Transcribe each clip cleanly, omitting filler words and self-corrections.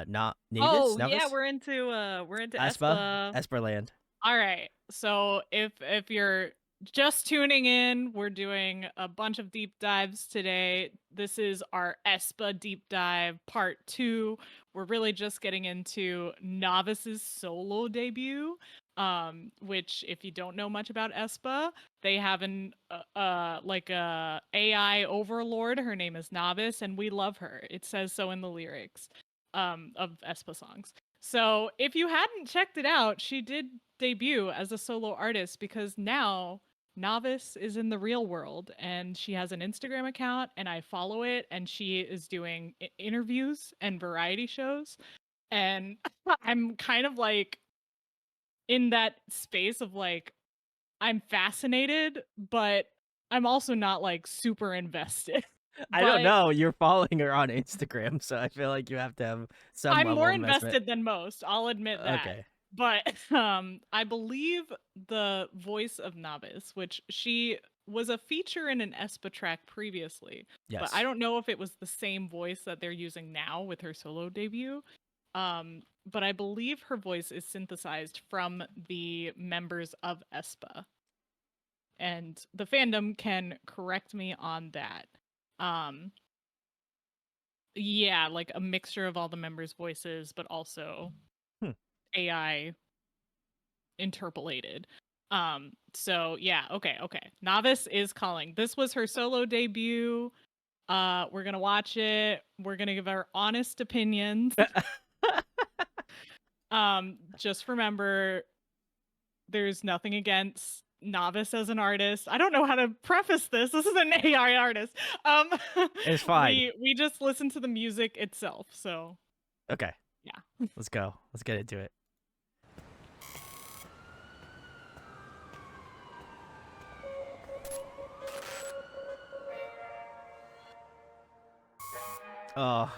Not Naevis? Oh Naevis? yeah, we're into Aespa? Aespa. Aesperland. All right. So if you're just tuning in, we're doing a bunch of deep dives today. This is our Aespa deep dive part 2. We're really just getting into Nævis's solo debut. Which, if you don't know much about Aespa, they have an like a AI overlord. Her name is Nævis, and we love her. It says so in the lyrics of Aespa songs. So if you hadn't checked it out, she did debut as a solo artist because now Nævis is in the real world and she has an Instagram account and I follow it, and she is doing interviews and variety shows. And I'm kind of like in that space of like, I'm fascinated, but I'm also not like super invested. I don't But know. You're following her on Instagram, so I feel like you have to have some I'm level more of investment. invested than most, I'll admit that. Okay. But I believe the voice of Nævis, which she was a feature in an Aespa track previously, but I Yes. don't know if it was the same voice that they're using now with her solo debut. But I believe her voice is synthesized from the members of Aespa. And the fandom can correct me on that. Yeah, like a mixture of all the members' voices, but also AI interpolated. So yeah, okay. Nævis is calling. This was her solo debut. We're gonna watch it. We're gonna give our honest opinions. Just remember, there's nothing against Nævis as an artist. I don't know how to preface this. This is an AI artist. It's fine. We just listen to the music itself. So Okay. yeah. Let's go. Let's get into it. Oh.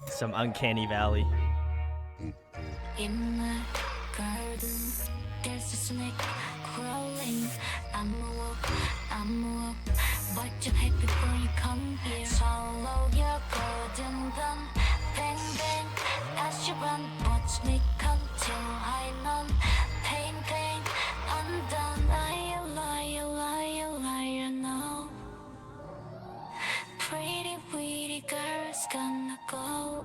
Some uncanny valley. In the garden, there's a snake crawling. I'm a walk, but you hate before you come here. Swallow your golden gun, bang bang, as you run, watch me come till I numb. Pain, undone. Liar, no. Pretty, pretty girl's gonna go.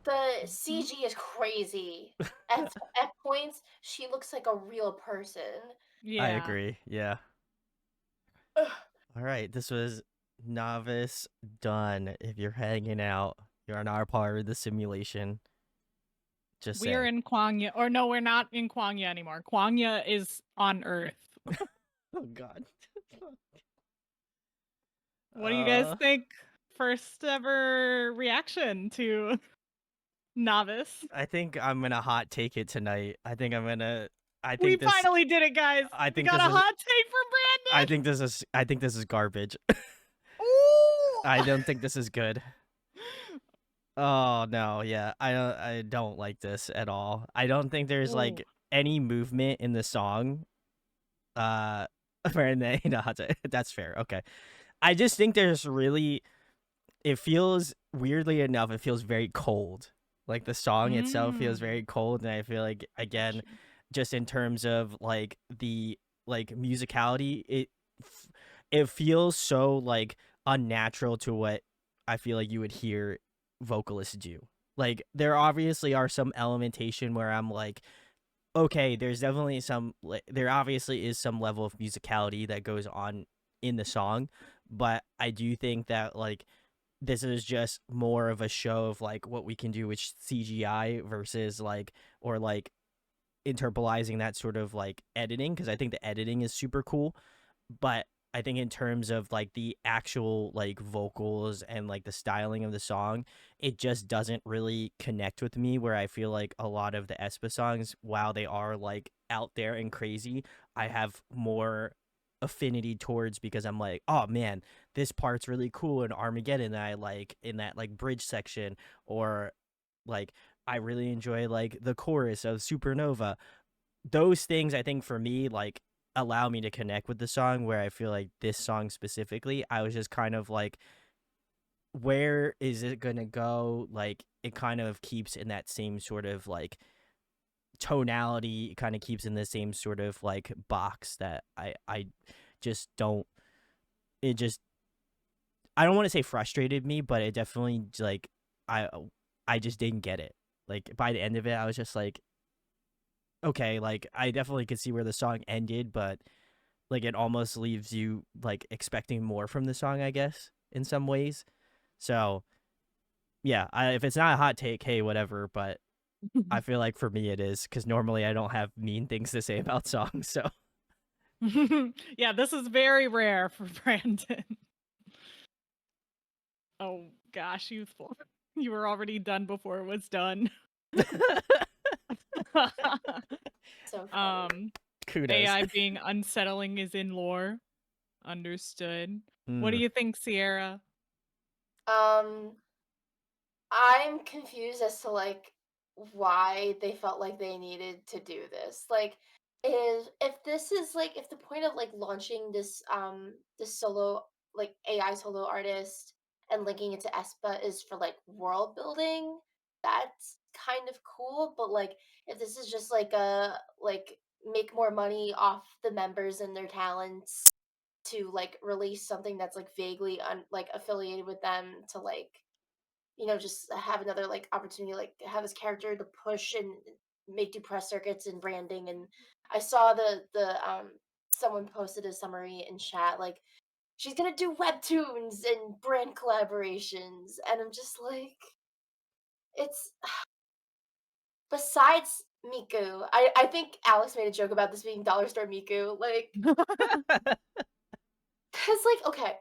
The CG is crazy. At points, she looks like a real person. I Yeah. agree. Yeah. Ugh. All right. This was Naevis done. If you're hanging out, you're not a part of the simulation. Just We're saying. in Kwangya. Or no, we're not in Kwangya anymore. Kwangya is on Earth. Oh God. What do you guys think? First ever reaction to Naevis. I think I'm gonna hot take it tonight. I think I'm gonna. I We think this. finally did it, guys. I We think got this a is. hot take for Brandon. I think this is. I think this is garbage. Ooh! I don't think this is good. Oh no, yeah. I don't like this at all. I don't think there's Ooh. like any movement in the song. Apparently, no, that's fair. Okay. I just think there's really it feels weirdly enough, it feels very cold. Like the song itself feels very cold, and I feel like I again, got you. just in terms of like the like musicality, it feels so like unnatural to what I feel like you would hear vocalists do. Like there obviously are some elementation where I'm like, okay, there's definitely some there obviously is some level of musicality that goes on in the song, but I do think that like this is just more of a show of like what we can do with CGI versus like or like interpolizing that sort of like editing, because I think the editing is super cool, but I think in terms of like the actual like vocals and like the styling of the song, it just doesn't really connect with me. Where I feel like a lot of the Aespa songs, while they are like out there and crazy, I have more affinity towards because I'm like, oh man, this part's really cool in Armageddon that I like in that like bridge section, or like I really enjoy like the chorus of Supernova. Those things I think for me like allow me to connect with the song, where I feel like this song specifically, I was just kind of like, where is it gonna go? Like it kind of keeps in that same sort of like tonality, it kind of keeps in the same sort of like box that I just don't it just I don't want to say frustrated me, but it definitely like I I just didn't get it. Like by the end of it, I was just like, okay, like I definitely could see where the song ended, but like it almost leaves you like expecting more from the song, I guess, in some ways. So yeah, if it's not a hot take, hey, whatever. But I feel like for me it is, because normally I don't have mean things to say about songs. So Yeah, this is very rare for Brandon. Oh gosh, youthful. You were already done before it was done. So funny. kudos. AI being unsettling is in lore. Understood. What do Mm. you think, Sierra? I'm confused as to like why they felt like they needed to do this. Like is if this is like if the point of like launching this solo like AI solo artist and linking it to Espa is for like world building, that's kind of cool, but like if this is just like a like make more money off the members and their talents to like release something that's like vaguely like affiliated with them to like just have another like opportunity, like have his character to push and make do press circuits and branding. And I saw the someone posted a summary in chat like she's gonna do webtoons and brand collaborations, and I'm just like, it's besides Miku. I think Alex made a joke about this being dollar store Miku, like because like okay,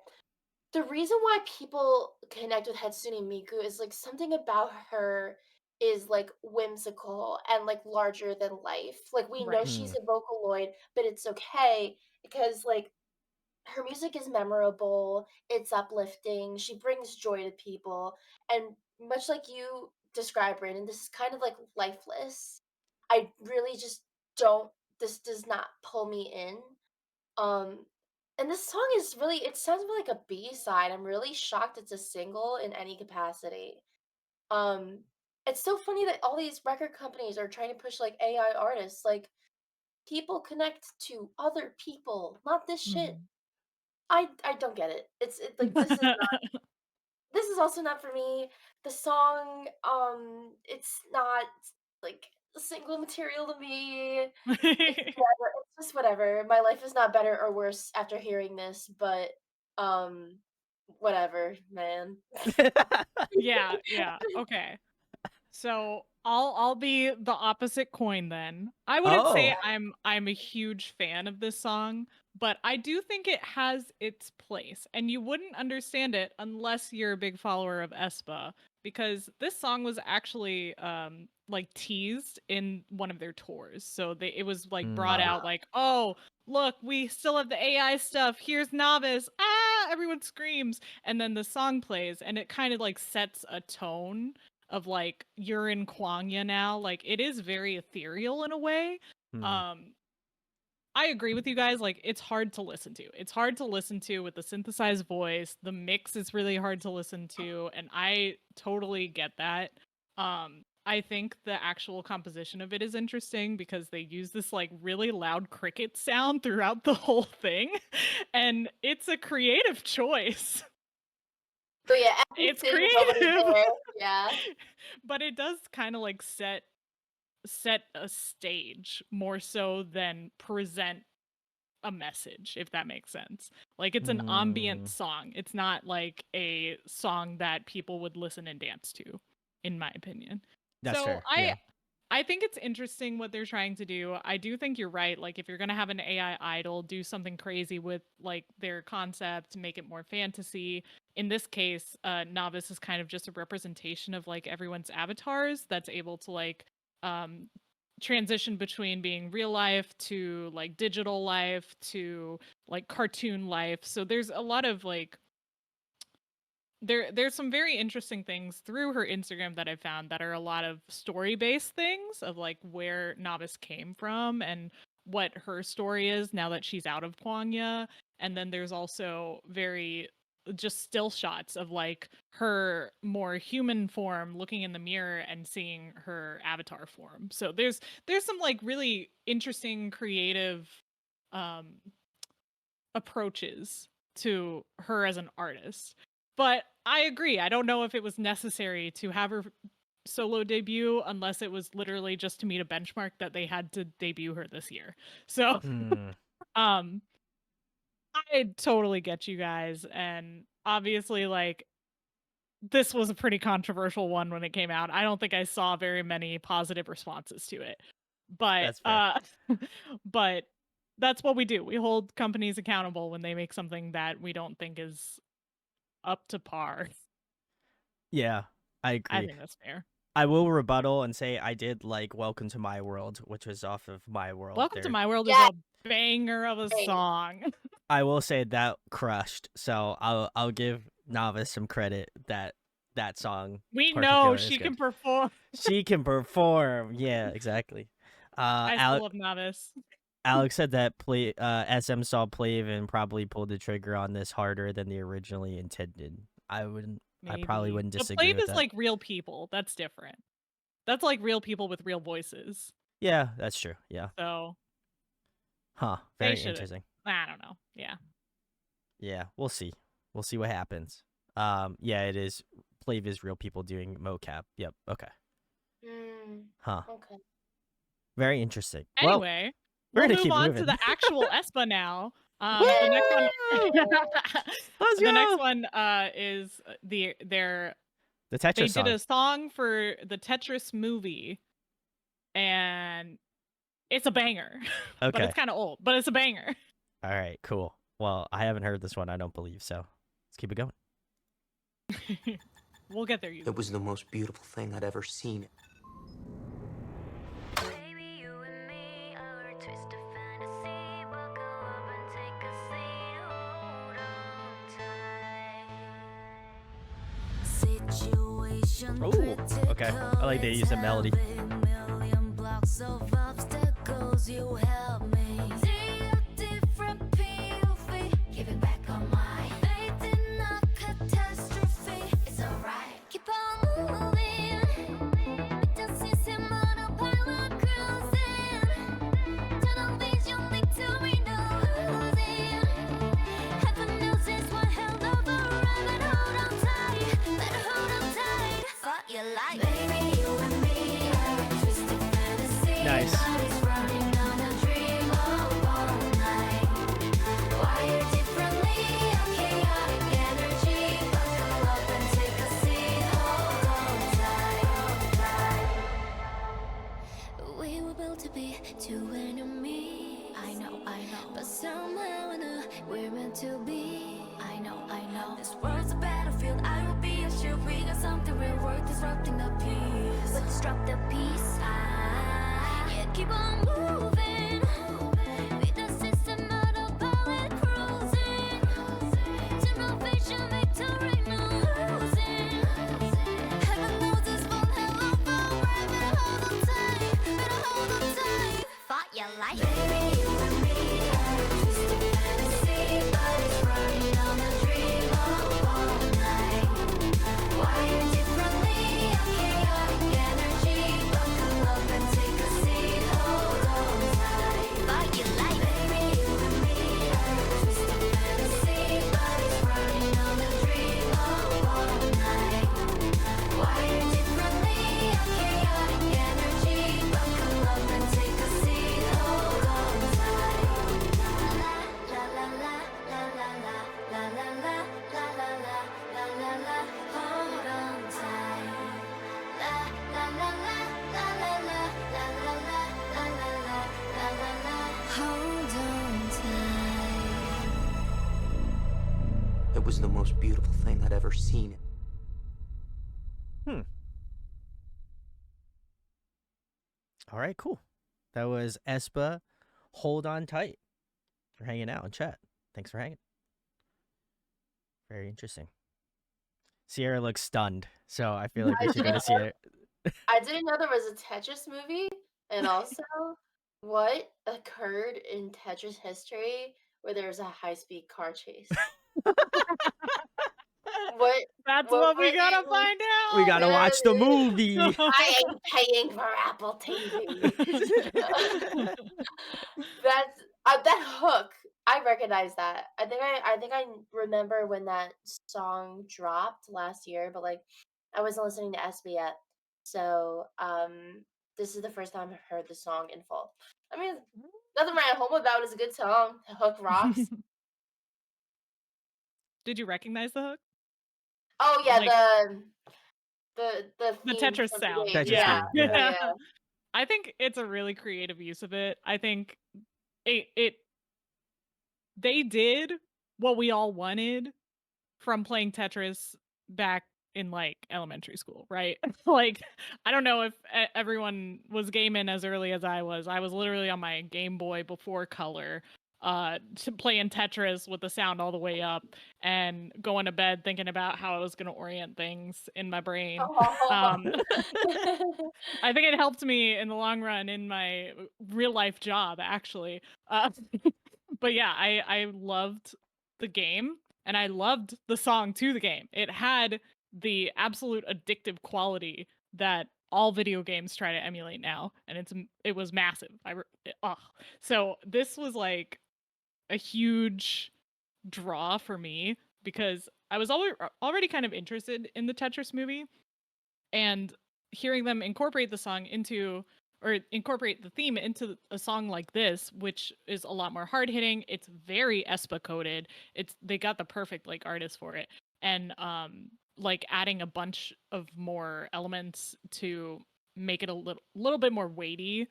the reason why people connect with Hatsune Miku is like something about her is like whimsical and like larger than life. Like we know Right. she's a Vocaloid, but it's okay because like her music is memorable, it's uplifting, she brings joy to people, and much like you described, Brandon, this is kind of like lifeless. I really just don't. This does not pull me in. Um, and this song is really, it sounds more like a B-side. I'm really shocked it's a single in any capacity. Um, it's so funny that all these record companies are trying to push like AI artists. Like people connect to other people, not this shit. Mhm. I don't get it. Like this is not this is also not for me. The song, it's not like single material to me. It's just whatever. My life is not better or worse after hearing this, but whatever, man. Yeah, okay. So I'll be the opposite coin then. I wouldn't say Oh. I'm a huge fan of this song, but I do think it has its place, and you wouldn't understand it unless you're a big follower of Aespa, because this song was actually like teased in one of their tours. So it was like brought out like, oh, look, we still have the AI stuff. Here's Naevis. Ah, everyone screams, and then the song plays, and it kind of like sets a tone of like, you're in Kwangya now. Like, it is very ethereal in a way. I agree with you guys. Like, it's hard to listen to. It's hard to listen to with the synthesized voice. The mix is really hard to listen to, and I totally get that. I think the actual composition of it is interesting because they use this like really loud cricket sound throughout the whole thing, and it's a creative choice. So yeah, It's acting, nobody's creative. there. Yeah. But it does kind of like set a stage more so than present a message, if that makes sense. Like, it's an ambient song. It's not like a song that people would listen and dance to, in my opinion. That's So fair. Yeah. I think it's interesting what they're trying to do. I do think you're right. Like, if you're going to have an AI idol do something crazy with like their concept, make it more fantasy. In this case, Naevis is kind of just a representation of like everyone's avatars that's able to like transition between being real life to like digital life to like cartoon life. So there's a lot of like there's some very interesting things through her Instagram that I found that are a lot of story-based things of like where Naevis came from and what her story is now that she's out of Kwangya. And then there's also very just still shots of like her more human form looking in the mirror and seeing her avatar form. So there's some like really interesting creative approaches to her as an artist. But I agree. I don't know if it was necessary to have her solo debut unless it was literally just to meet a benchmark that they had to debut her this year. So I totally get you guys, and obviously like this was a pretty controversial one when it came out. I don't think I saw very many positive responses to it. But but that's what we do. We hold companies accountable when they make something that we don't think is up to par. Yeah, I agree. I think that's fair. I will rebuttal and say I did like Welcome to My World, which was off of My World. Welcome to My World is a banger of a song. I will say that crushed. So I'll give Naevis some credit that song. We know she can perform. She can perform. Yeah, exactly. I still love Naevis. Alex said that SM saw Plave and probably pulled the trigger on this harder than they originally intended. I probably wouldn't disagree with that. Plave is like real people. That's different. That's like real people with real voices. Yeah, that's true. Yeah. So. Very interesting. I don't know. Yeah. Yeah, we'll see. We'll see what happens. Yeah, it is. Plave is real people doing mocap. Yep. Okay. Okay. Very interesting. Anyway, we'll move on to the actual Aespa now. The next one. Let's the go! next one is the Tetris they song. did a song for the Tetris movie, and it's a banger. Okay. But it's kind of old, but it's a banger. All right, cool. Well, I haven't heard this one, I don't believe, so let's keep it going. We'll get there. It was the most beautiful thing I'd ever seen. Oh, okay. I like they use the melody. like? Baby, you and me are a twisted fantasy. Nice. Bodies running on a dream of all night. Wired differently, a chaotic energy. Buckle up and take a seat. Hold on tight. We were built to be two enemies. I know. But somehow I know we're meant to be. I know. This world's a battlefield. I will be a shield. We got something real worth disrupting the peace. But disrupt the peace. Yeah, keep on moving. With the system autopilot cruising. Tunnel vision, victory, no losing. Heaven knows this won't have a fall. Better hold on tight. Fought your life. Baby, you and me are a twisted fantasy. Bodies running on a dream of all night. Wired differently, a chaotic energy. Buckle up and take a seat. Hold on tight. Fought your life. Baby, you and me are a twisted fantasy. Bodies running on a dream of all night. Wired differently, a chaotic energy. Buckle up and take a seat. Hold on tight. La la la la la la la la la la la la la la. Hold on tight. La la la la la la la la la la la la la la. Hold on tight. It was the most beautiful thing I'd ever seen. All right, cool. That was Aespa, Hold On Tight. For hanging out in chat. Thanks for hanging. Very interesting. Sierra looks stunned, so I feel like we should go to Sierra. I didn't know there was a Tetris movie, and also what occurred in Tetris history where there was a high-speed car chase. What? That's What what we really- gotta find out. We gotta watch the movie. I ain't paying for Apple TV. That's that hook. I recognize that. I think I remember when that song dropped last year, but like I wasn't listening to Aespa yet. So this is the first time I've heard the song in full. I mean, nothing right home about it. It's a good song. The hook rocks. Did you recognize the hook? Oh yeah, Like- the The theme Tetris from the sound. game. Tetris Yeah. theme, yeah. Yeah. I think it's a really creative use of it. I think they did what we all wanted from playing Tetris back in like elementary school, right? Like I don't know if everyone was gaming as early as I was. I was literally on my Game Boy before color to playing Tetris with the sound all the way up and going to bed thinking about how I was going to orient things in my brain. I think it helped me in the long run in my real life job, actually. But yeah, I loved the game and I loved the song to the game. It had the absolute addictive quality that all video games try to emulate now, and it was massive. So this was like a huge draw for me because I was already kind of interested in the Tetris movie, and hearing them incorporate the song into or incorporate the theme into a song like this, which is a lot more hard hitting. It's very Aespa coded. They got the perfect like artist for it, and like adding a bunch of more elements to make it a little bit more weighty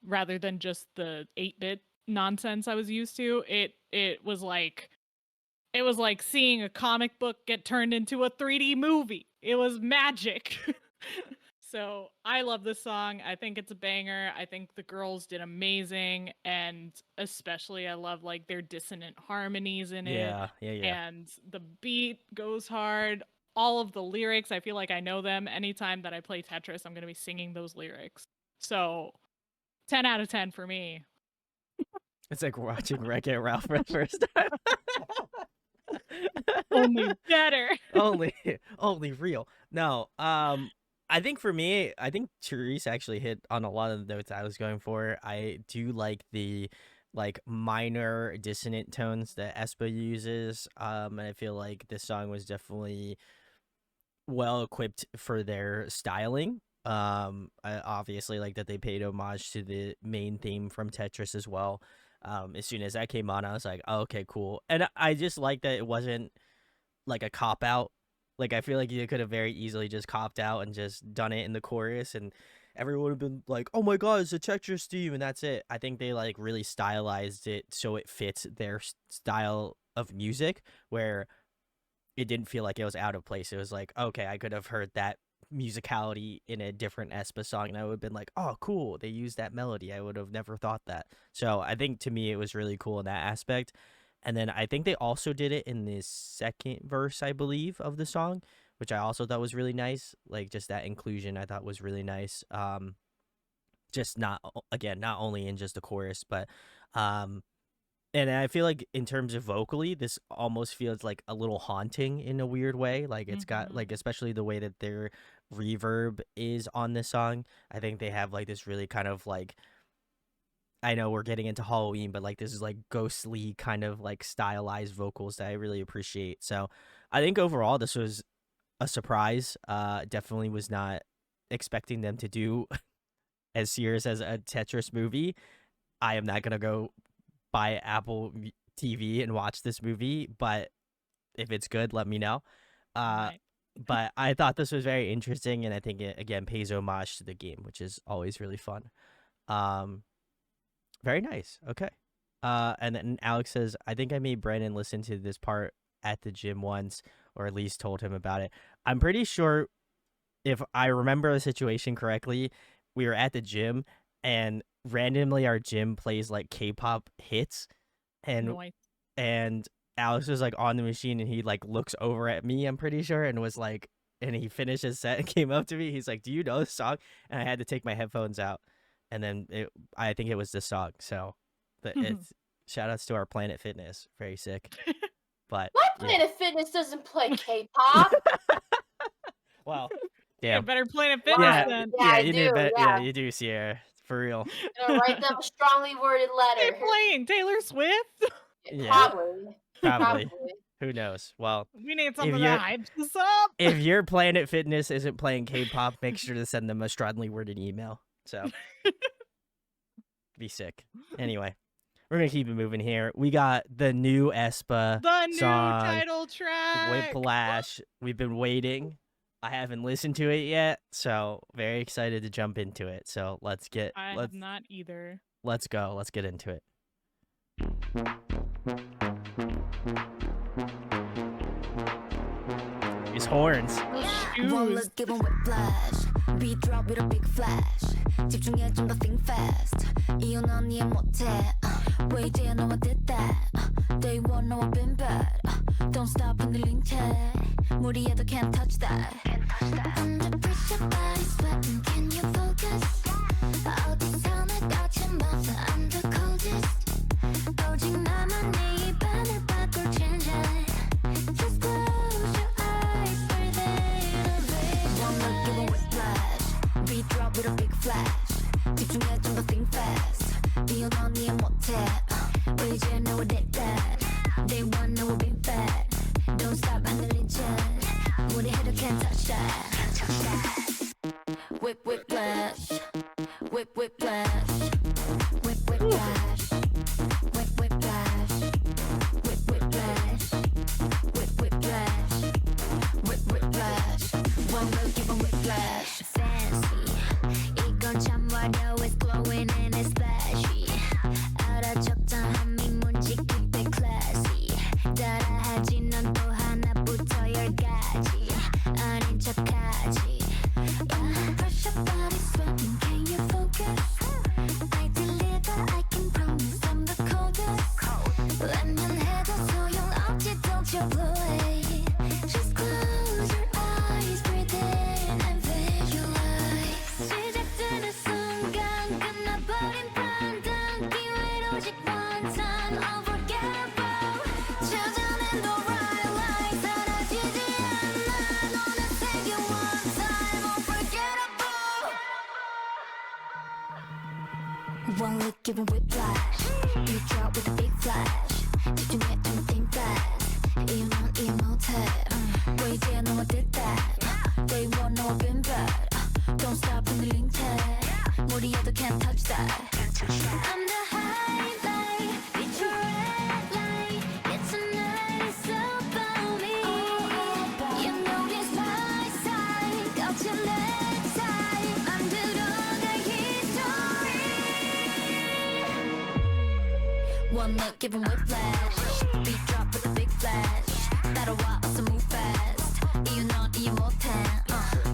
rather than just the 8-bit nonsense I was used to. It was like seeing a comic book get turned into a 3D movie. It was magic. So I love this song. I think it's a banger. I think the girls did amazing, and especially I love like their dissonant harmonies in it. Yeah. And the beat goes hard. All of the lyrics, I feel like I know them. Anytime that I play Tetris, I'm gonna be singing those lyrics. So 10 out of 10 for me. It's like watching Wreck-It Ralph for the first time. Only better. only real. No, I think for me, I think Therese actually hit on a lot of the notes I was going for. I do like the like minor dissonant tones that Aespa uses. And I feel like this song was definitely well equipped for their styling. I obviously like that they paid homage to the main theme from Tetris as well. As soon as that came on, I was like, oh, okay, cool. And I just like that it wasn't like a cop out. Like I feel like you could have very easily just copped out and just done it in the chorus, and everyone would have been like, "Oh my god, it's a Tetris theme," and that's it. I think they like really stylized it so it fits their style of music, where it didn't feel like it was out of place. It was like, okay, I could have heard that musicality in a different Aespa song, and I would have been like, oh, cool, they used that melody. I would have never thought that. So I think to me it was really cool in that aspect. And then I think they also did it in the second verse, I believe, of the song, which I also thought was really nice. Like just that inclusion I thought was really nice. Just not only in just the chorus, but and I feel like in terms of vocally, this almost feels like a little haunting in a weird way. Like it's got like, especially the way that their reverb is on this song. I think they have like this really kind of like, I know we're getting into Halloween, but like this is like ghostly kind of like stylized vocals that I really appreciate. So I think overall this was a surprise. Definitely was not expecting them to do as serious as a Tetris movie. I am not gonna go buy Apple TV and watch this movie, but if it's good, let me know. Right. But I thought this was very interesting, and I think it again pays homage to the game, which is always really fun. Very nice. Okay. And then Alex says, I think I made Brandon listen to this part at the gym once, or at least told him about it. I'm pretty sure, if I remember the situation correctly, we were at the gym and randomly our gym plays like K-pop hits, and Nice. and Alex was like on the machine and he like looks over at me, I'm pretty sure, and was like, and he finished his set and came up to me. He's like, "Do you know this song?" And I had to take my headphones out. And then I think it was this song. So it's shout outs to our Planet Fitness. Very sick. But My yeah. Planet Fitness doesn't play K-pop. Wow. Yeah, Damn. better Planet Fitness Yeah, then. Yeah, I you need do, better. yeah. You do, Sierra. For real. Gonna write them a strongly worded They're letter. playing Taylor Swift. Yeah. Probably. Probably. Who knows? Well, We need something you're- that hypes us up. if your Planet Fitness isn't playing K-pop, make sure to send them a strongly worded email. So be sick. Anyway, we're gonna keep it moving here. We got the new Aespa The new song, title track. Whiplash. We've been waiting. I haven't listened to it yet, so very excited to jump into it. So let's have not either. go. Let's get into it. These horns. One look given whiplash beat drop with a big flash 집중해 좀 더 think fast 이유는 이해 못해 왜 이제야 너와 did that Day one 너와 been bad Don't stop 흔들린 채 무리해도 can't touch that Under pressure body sweating can you focus 어디서 날 꽂힌 맘서 I'm the coldest 오직 나만 네 입안을 바꿀 change Just close your eyes breathe in and breathe One look give a whiplash Beat drop with a big flash 집중해 좀 더 think fast 이유 넌 이해 못해 왜 이제 너와 did that Day one 너와 been bad Don't stop 흔들린 채 무리해도 can't touch that Whip whiplash Whip whiplash Whip whiplash Whip whiplash Whip whiplash Whip whiplash Whip whiplash One look give a whiplash Fancy 이건 참 화려 It's glowing and it's flashy 알아 적당함이 뭔지 keep it classy 따라하지 넌 또 하나부터 열까지 아닌 척하지 Under pressure body sweating can you focus I deliver I can promise I'm the coldest 웬만해도 소용없지 don't you blow it Just close your eyes breathe in and visualize 시작되는 순간 끝나버린 판단 기회를 오직 one time unforgettable 찾아낸 the right line 사라지지 않아 너는 세계 one time unforgettable One look giving whiplash You drop with a big flash 집중해 좀 think fast 이유 넌 이해 못해 왜 이제 너와 did that They want no been bad. Don't stop in the link tag. Moriya도 can't touch that. I'm the highlight, it's a red light. It's a nice about me. You know this my side, got your leg side. I'm the history. One look, give 'em whiplash. Beat drop with a big flash. 따라와, 어서 move fast. 이유 넌 이해 못해.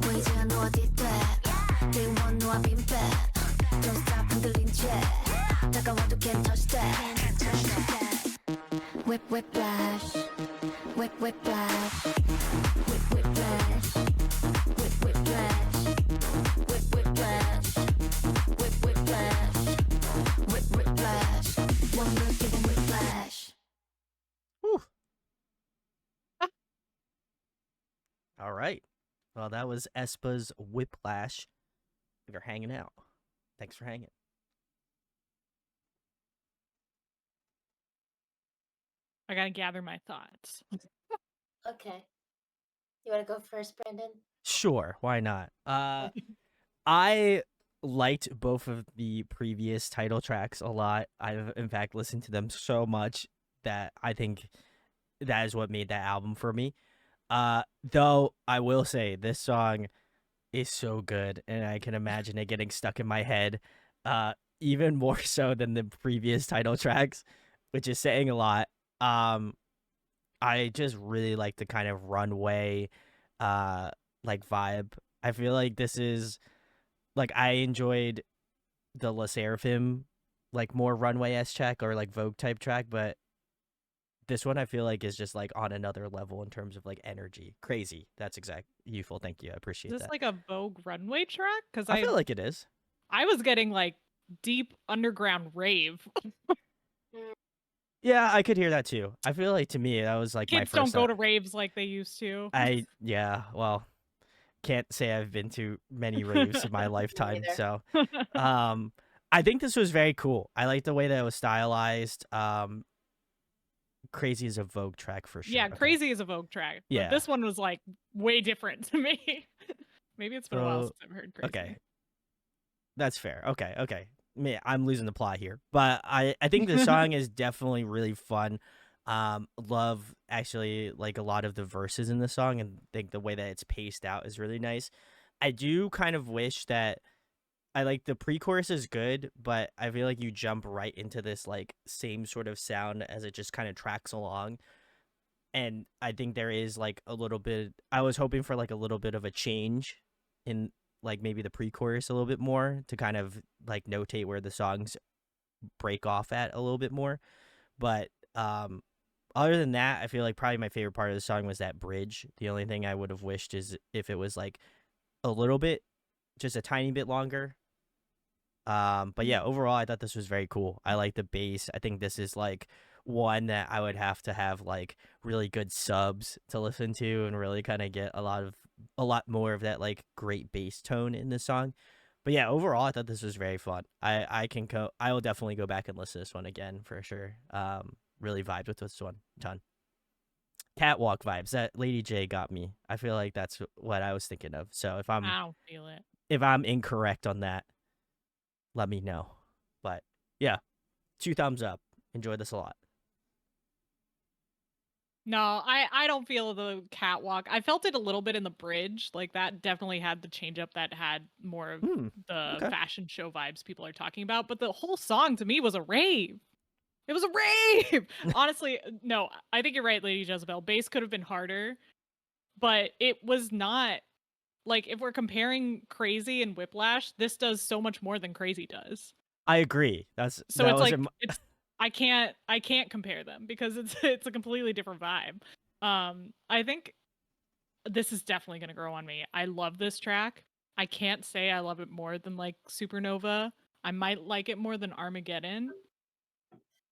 보이지가 너 어디 돼. They want no I've been bad. Don't stop 흔들린 채. 다가와도 can't touch that. Whiplash. Whiplash. Whiplash. Whiplash. Whiplash. Whiplash. Whiplash. One look, give 'em whiplash. Whew. All right. Well, that was Aespa's Whiplash. If you're hanging out, thanks for hanging. I gotta gather my thoughts. Okay. You want to go first, Brandon? Sure, why not? I liked both of the previous title tracks a lot. I've in fact listened to them so much that I think that is what made that album for me. Though I will say this song is so good, and I can imagine it getting stuck in my head, even more so than the previous title tracks, which is saying a lot. I just really like the kind of runway, like vibe. I feel like this is like I enjoyed the La Seraphim, like more runway-esque track or like Vogue type track, but this one I feel like is just like on another level in terms of like energy. Crazy. That's exact. Youthful. Thank you. I appreciate Is this that. like a Vogue runway track? Because I feel like it is. I was getting like deep underground rave. Yeah, I could hear that too. I feel like to me that was like my Kids first. don't go to raves like they used to. Well, can't say I've been to many raves in my lifetime. neither. So, I think this was very cool. I like the way that it was stylized. Crazy is a Vogue track for sure. Yeah, Okay. Crazy is a Vogue track. But Yeah. this one was like way different to me. Maybe it's been a while So, since I've heard Crazy. Okay. That's fair. Okay. Man, I'm losing the plot here. But I think the song is definitely really fun. Love actually like a lot of the verses in the song, and think the way that it's paced out is really nice. I do kind of wish that I like the pre-chorus is good, but I feel like you jump right into this like same sort of sound as it just kind of tracks along. And I think there is like a little bit I was hoping for like a little bit of a change in like maybe the pre-chorus a little bit more to kind of like notate where the songs break off at a little bit more. But other than that, I feel like probably my favorite part of the song was that bridge. The only thing I would have wished is if it was like a little bit, just a tiny bit longer. But yeah, overall, I thought this was very cool. I like the bass. I think this is like one that I would have to have like really good subs to listen to and really kind of get a lot more of that like great bass tone in the song. But yeah, overall, I thought this was very fun. I will definitely go back and listen to this one again for sure. Really vibed with this one a ton. Catwalk vibes. That Lady J got me. I feel like that's what I was thinking of. So I don't feel it. if I'm incorrect on that, let me know. But yeah, 2 thumbs up. Enjoy this a lot. No, I don't feel the catwalk. I felt it a little bit in the bridge. Like that definitely had the change up that had more of the okay. fashion show vibes people are talking about. But the whole song to me was a rave. It was a rave. Honestly, no, I think you're right, Lady Jezebel. Bass could have been harder, but it was not. Like if we're comparing Crazy and Whiplash, this does so much more than Crazy does. I agree. It's I can't compare them because it's a completely different vibe. I think this is definitely gonna grow on me. I love this track. I can't say I love it more than like Supernova. I might like it more than Armageddon,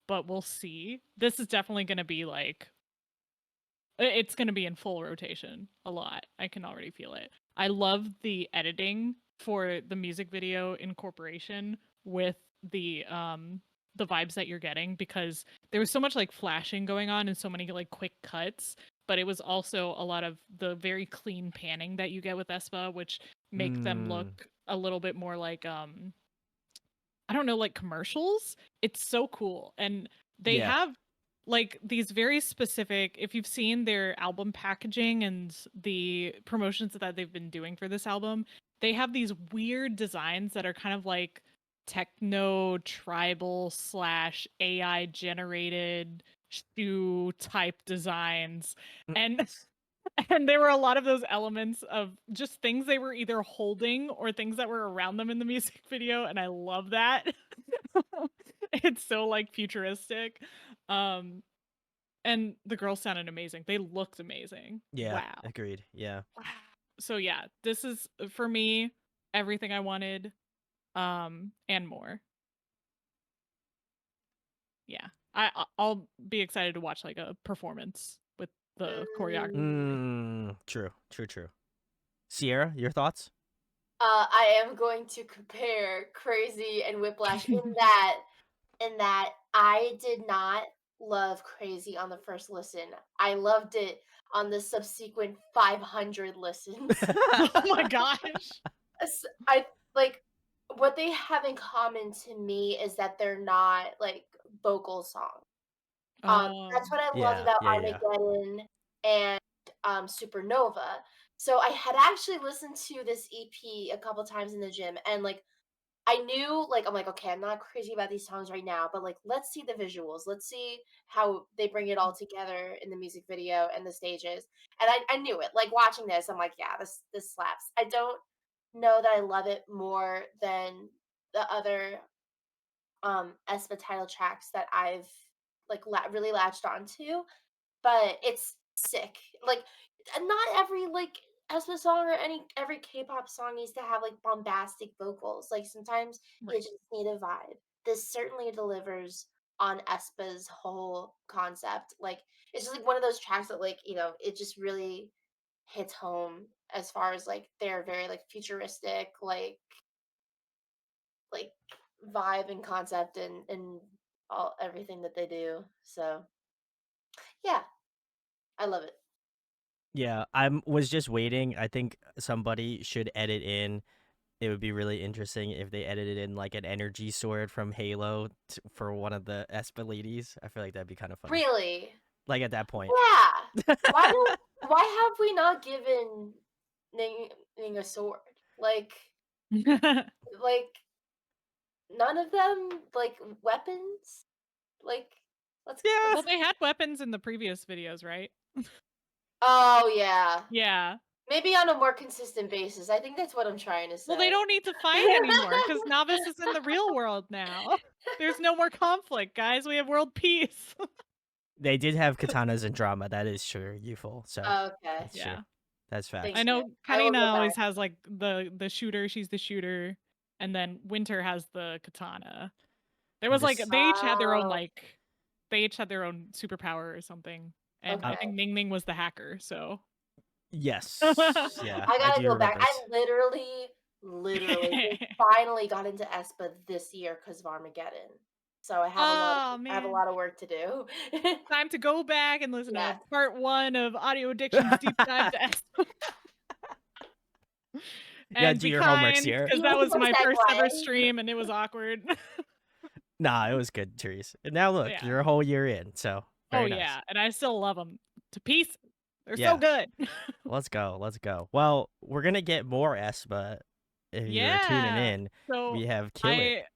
but we'll see. This is definitely gonna be like it's gonna be in full rotation a lot. I can already feel it. I love the editing for the music video incorporation with the vibes that you're getting because there was so much like flashing going on and so many like quick cuts but it was also a lot of the very clean panning that you get with Aespa, which make them look a little bit more like I don't know, like commercials. It's so cool. And they have like these very specific, if you've seen their album packaging and the promotions that they've been doing for this album, they have these weird designs that are kind of like techno tribal / AI generated shoe type designs. And and there were a lot of those elements of just things they were either holding or things that were around them in the music video, and I love that. It's so like futuristic. And the girls sounded amazing. They looked amazing. Yeah, Wow. agreed. Yeah. Wow. So yeah, this is for me everything I wanted and more. Yeah. I'll be excited to watch like a performance with the choreography. True. Sierra, your thoughts? I am going to compare Crazy and Whiplash in that I did not love Crazy on the first listen. I loved it on the subsequent 500 listens. Oh my gosh. I like what they have in common to me is that they're not like vocal songs. That's what I loved about Armageddon and Supernova. So I had actually listened to this EP a couple times in the gym, and like I knew, like I'm like, okay, I'm not crazy about these songs right now, but like let's see the visuals, let's see how they bring it all together in the music video and the stages. And I knew it. Like watching this, I'm like, yeah, this slaps. I don't know that I love it more than the other Aespa title tracks that I've like really latched onto, but it's sick. Like not every like Aespa song or every K-pop song needs to have like bombastic vocals. Like sometimes you just need a vibe. This certainly delivers on Aespa's whole concept. Like it's just like one of those tracks that like, you know, it just really hits home as far as like they're very like futuristic, like vibe and concept and all everything that they do. So yeah, I love it. Yeah, was just waiting. I think somebody should edit in. It would be really interesting if they edited in like an energy sword from Halo for one of the Aespa ladies. I feel like that'd be kind of funny. Really? Like at that point. Yeah. Why have we not given Ning a sword? Like none of them like weapons? Like let's Well, they had weapons in the previous videos, right? Oh yeah. Yeah. Maybe on a more consistent basis. I think that's what I'm trying to say. Well, they don't need to fight anymore because Nævis is in the real world now. There's no more conflict, guys. We have world peace. They did have katanas and drama. That is true, Youthful. So okay. That's true. That's fact. I know Karina always has like the shooter. She's the shooter, and then Winter has the katana. There was like they each had their own superpower or something, and I think Ning Ning was the hacker. So yes, yeah. I gotta go back. I literally finally got into Aespa this year because of Armageddon. So I have a lot of work to do. Time to go back and listen to part 1 of Audio Addiction's deep dive to Aespa. And do your homework here because that was my first ever stream and it was awkward. Nah, it was good, Therese. And now look, you're a whole year in, so very nice. Yeah, and I still love them to pieces. They're so good. Let's go. Well, we're gonna get more Aespa if you're tuning in. So we have Kill It.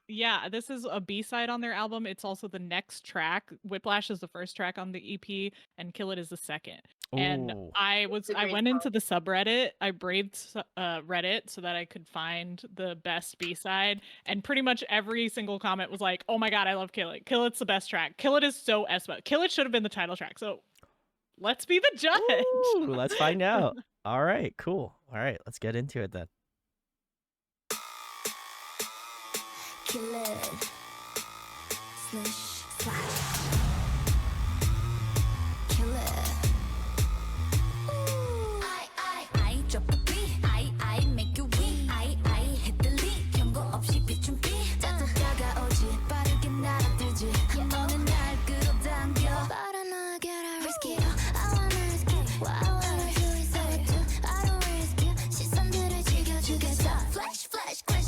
Yeah, this is a B-side on their album. It's also the next track. Whiplash is the first track on the EP, and Kill It is the second. Ooh. And I went into the subreddit. I braved Reddit so that I could find the best B-side, and pretty much every single comment was like, "Oh my god, I love Kill It. Kill It's the best track. Kill It is so Aespa. Kill It should have been the title track." So let's be the judge. Ooh, let's find out. All right, cool. All right, let's get into it then. Kill it. Slash. Kill it. I drop a beat. I make you weak. I hit the lead. 경고 없이 비춘 비. 자꾸 다가오지. 빠르게 날아들지. 너는 날 끌어당겨. But I know I gotta risk it all. I wanna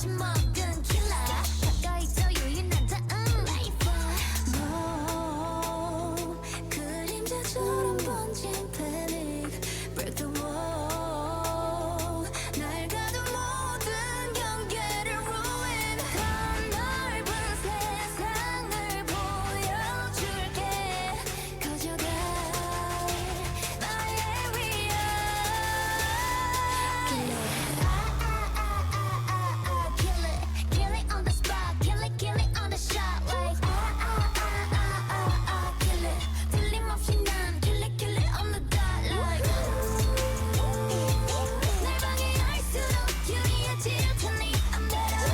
먹은 killer 가까이 더 유인한 다음 너 그림자처럼 번진 panic break the wall 날 가둔 모든 경계를 ruin 더 넓은 세상을 보여줄게 가져가 my area kill it on the spot kill it on the shot like kill it 틀림없이 난 kill it on the dot like 날 방해할수록 유리해질 테니 I'm better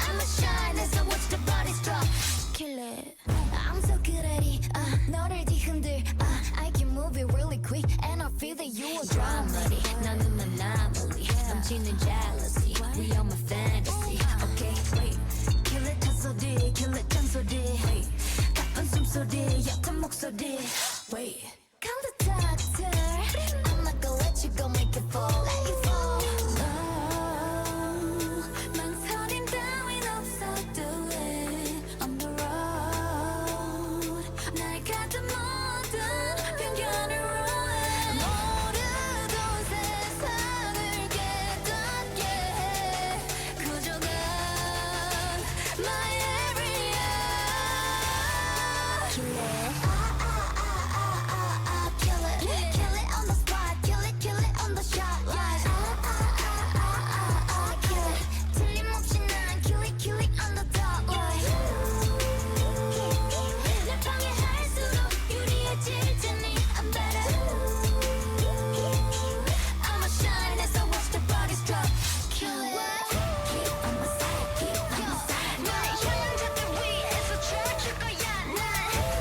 I'ma shine as I watch the bodies drop kill it I'm so good at it 너를 뒤흔들 I can move it really quick and I feel that you are drama 나는 anomaly 넘치는 jealousy we are my fantasy okay wait kill it 잔소리 kill it 잔소리 가쁜 숨소리 옅은 목소리 wait come the doctor I'm not gonna let you go make it fall let you fall 망설임 따윈 없어 do it on the road 날 가둔 모든 편견을 ruin 모르던 세상을 깨닫게 해 가져가 my area kill it on the spot kill it on the shot like kill it 틀림없이 난 kill it on the dot like 날 방해할수록 유리해질 테니 I'm better I'ma shine as I watch the bodies drop kill it keep on my side 나의 현장들 위에서 춤출 거야 난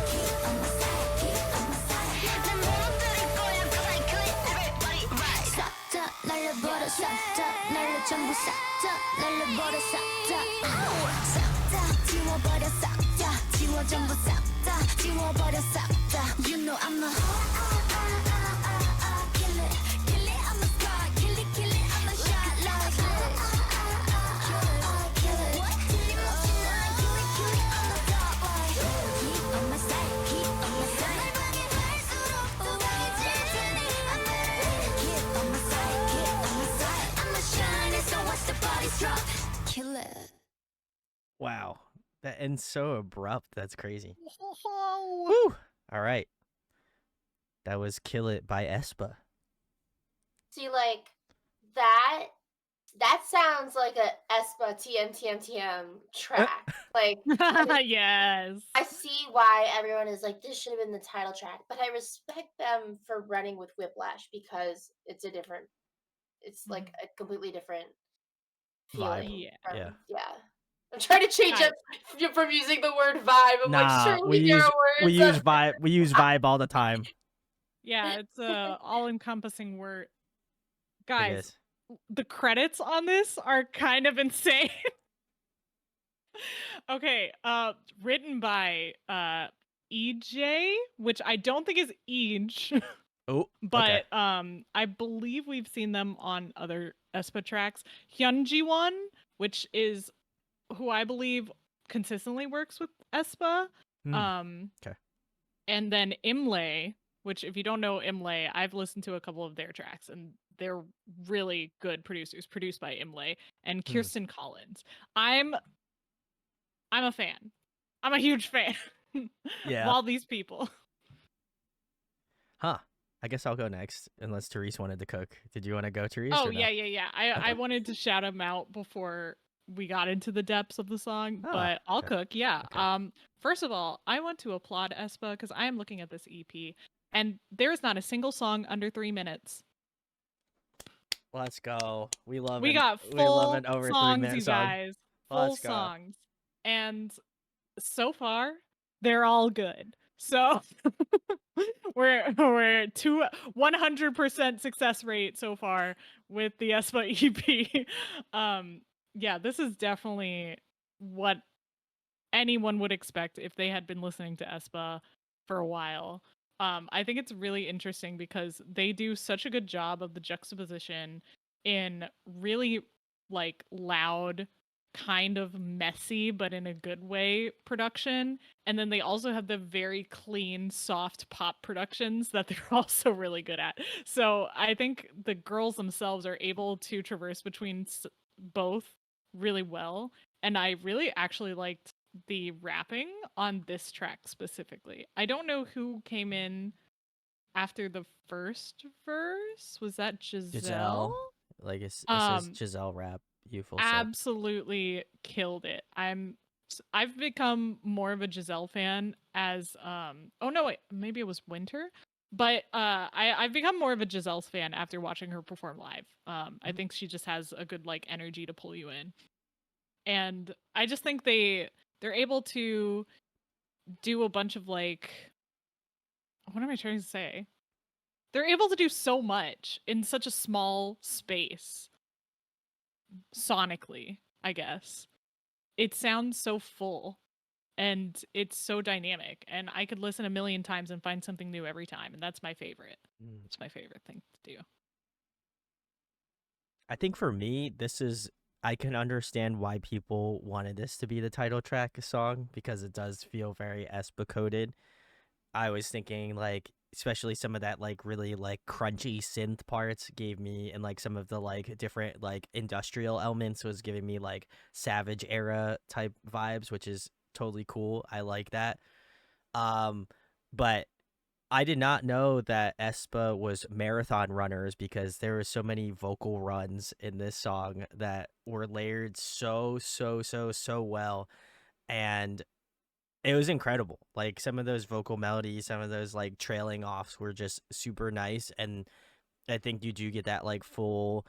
keep on my side 난 멈들일 거야 cause I kill it everybody right 싹 다 날려버려 싹 다 날려 전부 싹 다 날려버려 싹 다 지워버려 싹 다 지워 전부 싹 다 지워버려 싹 다 You know I'm a kill it on the spot kill it on the shot like kill it 틀림없이 난 kill it on the dot like keep on my side 날 방해할수록 더 강해질 테니 I'm better keep on my side I'ma shine as I watch the bodies drop kill it Wow. That ends so abrupt. That's crazy. Woo! All right. That was Kill It by Aespa. See, like that sounds like a Aespa TM track. Like Yes. I see why everyone is like, this should have been the title track, but I respect them for running with Whiplash because it's like a completely different Vibe. feeling. Yeah. Yeah. I'm trying to change up from using the word vibe. I'm like, Nah, surely there are words. we use vibe. We use vibe all the time. Yeah, it's a all-encompassing word. It Guys, is. the credits on this are kind of insane. Okay, written by EJ, which I don't think is Eej, Oh, but okay. I believe we've seen them on other Aespa tracks. Hyunji-won, which is who I believe consistently works with Aespa. Okay. And then Imlay, which if you don't know Imlay, I've listened to a couple of their tracks and they're really good producers, produced by Imlay and Kirsten Collins. I'm a fan. I'm a huge fan Yeah. of all these people. Huh. I guess I'll go next, unless Therese wanted to cook. Did you want to go, Therese? Oh, or no? yeah. I wanted to shout him out before we got into the depths of the song, but I'll okay. cook, yeah. Okay. First of all, I want to applaud Aespa because I am looking at this EP, and there is not a single song under 3 minutes. Let's go. We love We it. got We love full an over songs, 3 minute you song. guys. Full Let's go. songs. And so far, they're all good. So we're 100% success rate so far with the Aespa EP. Yeah, this is definitely what anyone would expect if they had been listening to Aespa for a while. I think it's really interesting because they do such a good job of the juxtaposition in really like loud, kind of messy, but in a good way production. And then they also have the very clean, soft pop productions that they're also really good at. So I think the girls themselves are able to traverse between both really well. And I really actually liked the rapping on this track specifically. I don't know who came in after the first verse. Was that Giselle? Like it says Giselle rap. Youthful said. Absolutely killed it. I've become more of a Giselle fan as oh no wait, maybe it was Winter. But I've become more of a Giselle's fan after watching her perform live. I think she just has a good like energy to pull you in. And I just think they're able to do a bunch of like, what am I trying to say? They're able to do so much in such a small space sonically, I guess. It sounds so full and it's so dynamic, and I could listen a million times and find something new every time, and that's my favorite. It's my favorite thing to do. I think for me, I can understand why people wanted this to be the title track song, because it does feel very Aespa coded. I was thinking like, especially some of that like really like crunchy synth parts gave me, and like some of the like different like industrial elements was giving me like Savage era type vibes, which is totally cool. I like that. But I did not know that Aespa was marathon runners, because there were so many vocal runs in this song that were layered so well, and it was incredible. Like some of those vocal melodies, some of those like trailing offs were just super nice, and I think you do get that like full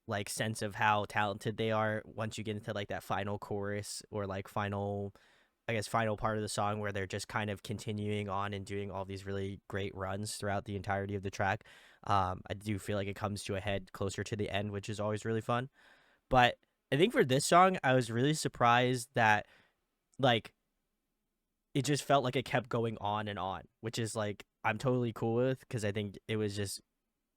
like sense of how talented they are once you get into like that final chorus, or like final part of the song, where they're just kind of continuing on and doing all these really great runs throughout the entirety of the track. I do feel like it comes to a head closer to the end, which is always really fun. But I think for this song, I was really surprised that like it just felt like it kept going on and on, which is like I'm totally cool with, because I think it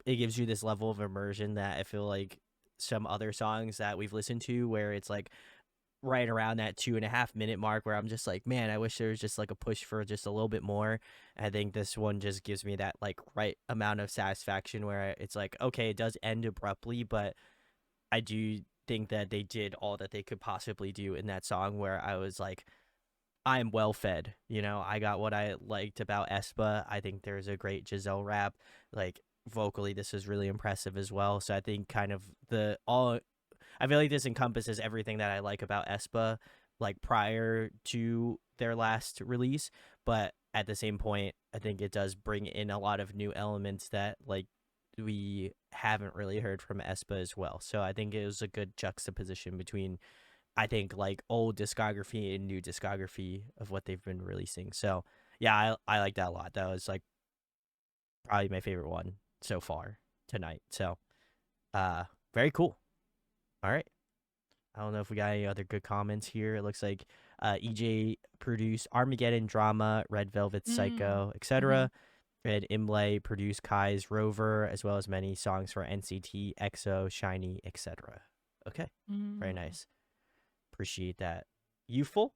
gives you this level of immersion that I feel like some other songs that we've listened to, where it's like right around that 2.5 minute mark, where I'm just like, man, I wish there was just like a push for just a little bit more. I think this one just gives me that like right amount of satisfaction, where it's like, okay, it does end abruptly, but I do think that they did all that they could possibly do in that song, where I was like, I'm well fed. I got what I liked about Aespa. I think there's a great Giselle rap. Like vocally, this is really impressive as well. So I think kind of I feel like this encompasses everything that I like about Aespa, like prior to their last release. But at the same point, I think it does bring in a lot of new elements that like we haven't really heard from Aespa as well. So I think it was a good juxtaposition between, I think, like old discography and new discography of what they've been releasing. So yeah, I like that a lot. That was like probably my favorite one so far tonight. So very cool. All right. I don't know if we got any other good comments here. It looks like EJ produced Armageddon Drama, Red Velvet Psycho, etc. And Imlay produced Kai's Rover, as well as many songs for NCT, EXO, Shiny, etc. Okay. Very nice. Appreciate that. Youthful?